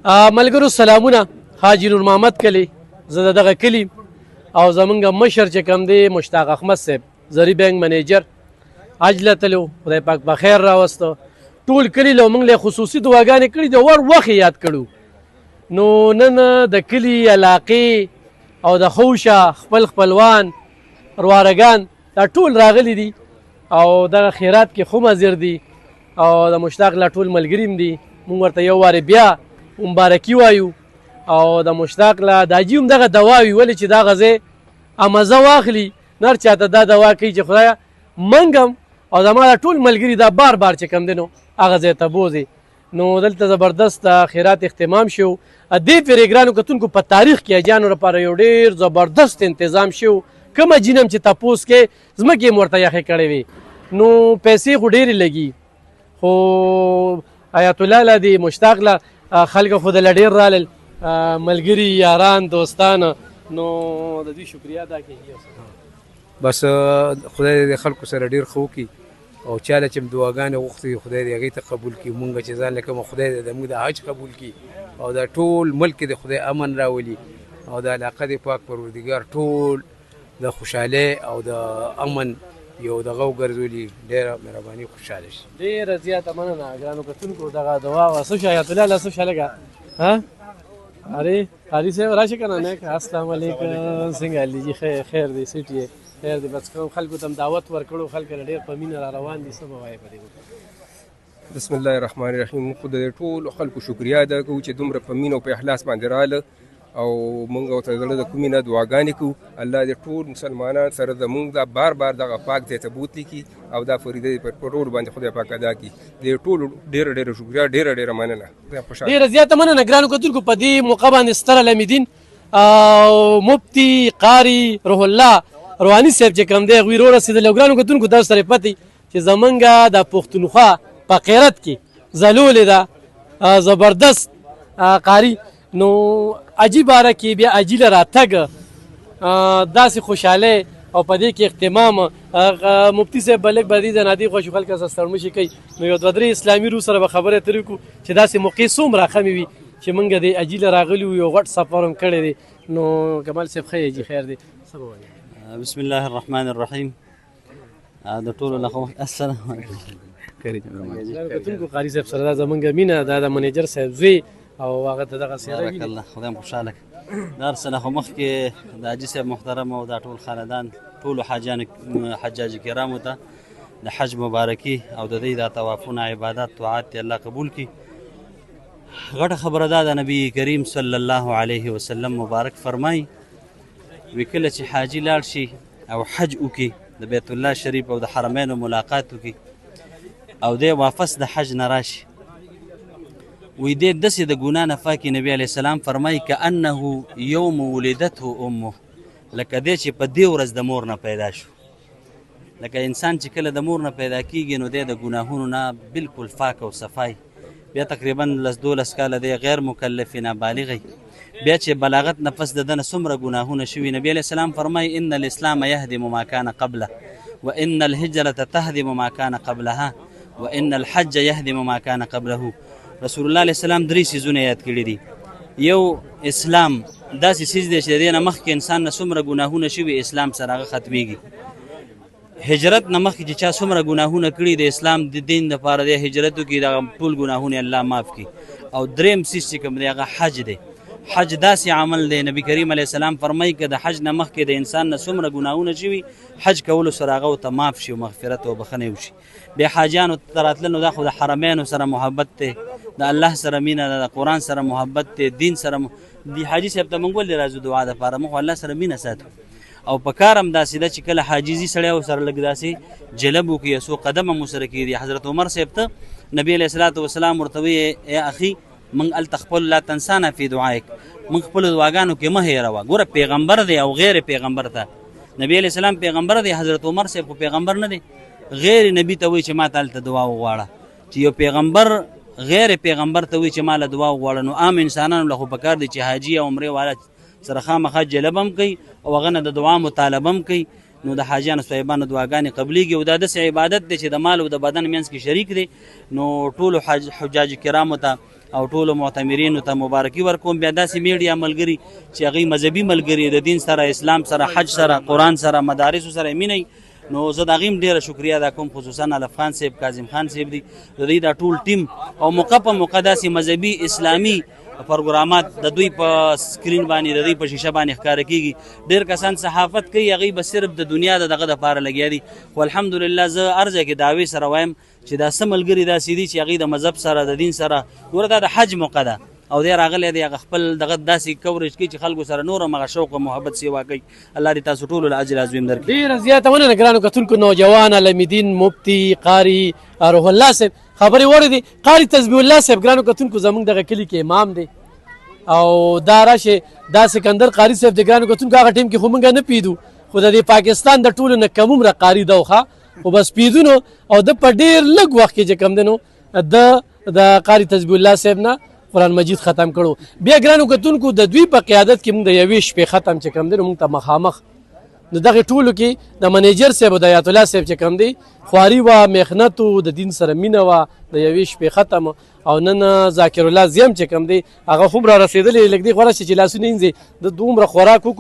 ملګرو سلامونه. حاجي نور محمد کلی زه د دغه کلي او زمونږ مشر چې کوم دی مشتاق احمد صاحب زری بینک منیجر حج له تلو خدای پاک په خیر راوسته. ټول کلي له موږ له خصوصي دعاګانې کړي د ور وخت یاد کړو. نو نن د کلي علاقې او د خوشه خپل خپلوان روارګان دا ټول راغلي دي او دغه خیرات کې خو حاضر دي او د مشتاق لا ټول ملګریم دي. مونږ ورته یو وارې بیا مبارکي وایو او د مشتاق لا داجي هم دغه دوا وي ولې چې دا غزه امزه واخلي نر چاته دا دوا کوي چې خدایا منګم او زما ټول ملګري دا بار بار چې کم دینو هغه ځای ته بوځي. نو دلته زبردست خیرات اختتام شو. دې پروګرامو کتونکو په تاریخ کې اجانو لپاره یو ډېر زبردست تنظیم شو. کومه جنم چې تاسو کې زمکه مرته یخې کړې وي نو پیسې خو ډېرې لګي خو آیت الله لدی مشتاق له خلک خود لډیر رالل ملګری یاران دوستان نو د دې شکریا ادا کیږي. بس خدای دې خلکو سره ډیر خو کی او چاله چې دعاګانې غوښتي خدای دې هغه ته قبول کړي. مونږ چې ځان لکه خدای دې موږ د حج قبول کړي او دا ټول ملک دې خدای امن راولي او د علاقه دې پاک پروردګار ټول د خوشاله او د امن یو دغه وګرځولي. ډېره مهرباني خوشاله شي. ډېره زیاته مننه ګرانو کتونکو دغه دعا واسو شایت الله لاسو شلګه ها اره قاری صاحب راشه کنه نه السلام علیکم څنګه علي جی خیر دی سټي خیر دی بس کوم خلکو تم دعوت ورکړو خلک ډېر په مینه را روان دي سبا وای پدې. بسم الله الرحمن الرحیم. خو د ټول خلکو شکریا ادا کوو چې دومره په مینه او په اخلاص باندې رااله او مونږ ورته زړه د کومې نه دعاګانې کوو. الله دې ټول مسلمانان سره زمونږ دا بار بار دغه پاک ځای ته بوتلي کړي او دا فریضه په ټول باندې خدای پاک ادا کړي. دې ټول ډېره شکریا ډېره مننه. ډېره زیاته مننه ګرانو کتونکو په دې موقع باندې ستر العلمدین او مفتی قاری روح الله روحاني صاحب چې کوم دی هغوی رارسېدل. ګرانو کتونکو تاسو سره پتې چې زمونږ د پښتونخوا په غیرت کې ځلولې ده زبردست قاری نو عجیب باره کې بیا عجیله راتګ داسې خوشحاله او په دې کې اختمام مفتی صاحب بلک بدی د نادي خوشو خلک سره ستړمشي کوي. نو یو دوه درې اسلامي رو سره به خبرې اترې کوو چې داسې موقع څومره خمې وي چې موږ د عجیله راغلي یو غټ سفر هم کړی دی. نو کمال صاحب ښه جي خیر دی. بسم الله الرحمن الرحیم. د ټولو لخوا السلام علیکم. قاری صاحب سره زمونږ مینه دا د منیجر صاحب زوی او هغه ته دغه سیاره بارک الله خدای مو خوشاله دار سره خو مخکې د حاجي صاحب محترم او دا ټول خاندان ټولو حاجیانو حجاج کرامو ته د حج مبارکي او د دې د طوافونه عبادت طاعات الله قبول کړي. غټه خبره ده د نبی کریم صلی الله علیه وسلم مبارک فرمای وی کله چې حاجي لاړ شي او حج وکړي د بیت الله شریف او د حرمینو ملاقات وکړي او دی واپس د حج نه راشي وی دې داسې د ګناه نه پاکي. نبي علیه السلام فرمایي کانه یوم ولدته امه لکه دی چې په دې ورځ د مور نه پیدا شو. لکه انسان چې کله د مور نه پیدا کیږي نو دی د ګناهونو نه بالکل پاک او صفای. بیا تقریبا 12 کاله دی غیر مکلف نابالغ بیا چې بلاغت نه پس د دنه څومره ګناهونه شوي. نبي علیه السلام فرمایي ان الاسلام یهدم ما کان قبله وان الهجرة تهدم ما کان قبلها وان الحج یهدم ما کان قبله. رسول الله علیه السلام 3 سیزونه یاد کړي دي. یو اسلام داسې سیز دی چې د دې نه مخکې انسان نه څومره ګناهونه شوي اسلام سره هغه ختمیږي. هجرت نه مخکې چې چا څومره ګناهونه کړي د اسلام د دین دپاره دی هجرت وکړي دغه ټول ګناهونه الله معاف کړي. او دریم سیز چې کوم دی هغه حج دی. حج داسې عمل دی نبی کریم علیه السلام فرمایي که د حج نه مخکې د انسان نه څومره ګناهونه شوي حج کولو سره هغه ورته معاف شي او مغفرت او بخښنه وشي. بیا حاجیانو ته راتله نو دا خو د حرمینو سره محبت دی د الله سره مینه ده د قرآن سره محبت دی دین سره دی. حاجي صاحب ته موږ ولې راځو دعا دپاره موږ الله سره مینه ساتو او په کار هم داسې ده چې کله حاجي ځي سړی ورسره لږ داسې جلب وکړي څو قدم هم ورسره کېږي. حضرت عمر صاحب ته نبي علیه الصلاة وسلام ورته وایي ای اخي موږ هلته خپل لا تنسانا فی دعایک موږ خپلو دعاګانو کې مه هېروه. ګوره پیغمبر دی او غیر پیغمبر ته نبي علیه السلام پیغمبر دی حضرت عمر صاحب خو پیغمبر نه دی. غیر نبي ته وایي چې ما ته هلته دعا وغواړه چې یو پیغمبر غیر پیغمبر ته وایي چې ما له دعا وغواړه. نو عام انسانانو له خو پکار دی چې حاجي او عمرې والا سره خامخا جلب هم کوي او هغه نه د دعا مطالبه هم کوي. نو د حاجیانو صاحبانو دعاګانې قبلیږي او دا داسې عبادت دی چې د مال او د بدن منځ کې شریک دی. نو ټولو حجاج کرامو ته او ټولو معتمرینو ته مبارکي ورکوم. بیا داسې میډیا ملګري چې هغوی مذهبي ملګري د دین سره، اسلام سره، حج سره، قرآن سره، مدارسو سره مینئ، نو زه د هغوی هم ډېره شکریه ادا کوم، خصوصا الف خان صاحب، کاظم خان صاحب دي، د دوی دا ټول ټیم او موقع په موقع داسې مذهبي اسلامي پروګرامات د دوی په سکرین باندې د دوی په شیشه باندې ښکاره کېږي. ډېر کسان صحافت کوي، هغوی به صرف د دنیا د دغه دپاره لګیا دي، خو الحمدلله زه هر ځای کې دعوې سره وایم چې دا څه ملګري داسې دي چې هغوی د مذهب سره، د دین سره، ګوره دا د حج موقع ده او دی راغلی دی، هغه خپل دغه داسې کوریج کوي چې خلکو سره نور هم هغه شوق او محبت سیوا کوي. الله دې تاسو ټولو له اجر عظیم درکړي. ډېره زیاته مننه ګرانو کتونکو. نوجوان علمدین مفتي قاري روح الله صاحب خبرې وړې دي. قاري تسبیح الله صاحب ګرانو کتونکو زموږ دغه کلي کې امام دی او دا راشه دا سکندر قاري صاحب د ګرانو کتونکو هغه ټیم کې خو موږ نه پیدو، خو د پاکستان د ټولو نه کم عمره قاري ده خو بس پیدو نو او د په ډېر لږ وخت کې چې کم دی نو د قاري تسبیح الله صاحب نه قرآن مجید ختم کړو. بیا ګرانو کتونکو د دوی په قیادت کې موږ د یوې شپې ختم چې کم دی نو موږ ته مخامخ د دغه ټولو کې د منیجر صاحب او د آیت الله صاحب چې کم دی خواري وه، محنت و، د دین سره مینه وه، د یوې شپې ختم او نن ذاکر الله زیم چې کم دی هغه خوب را رسېدلی لږ دی غوره شي چې لاسونه یې د دومره خوراک وکړو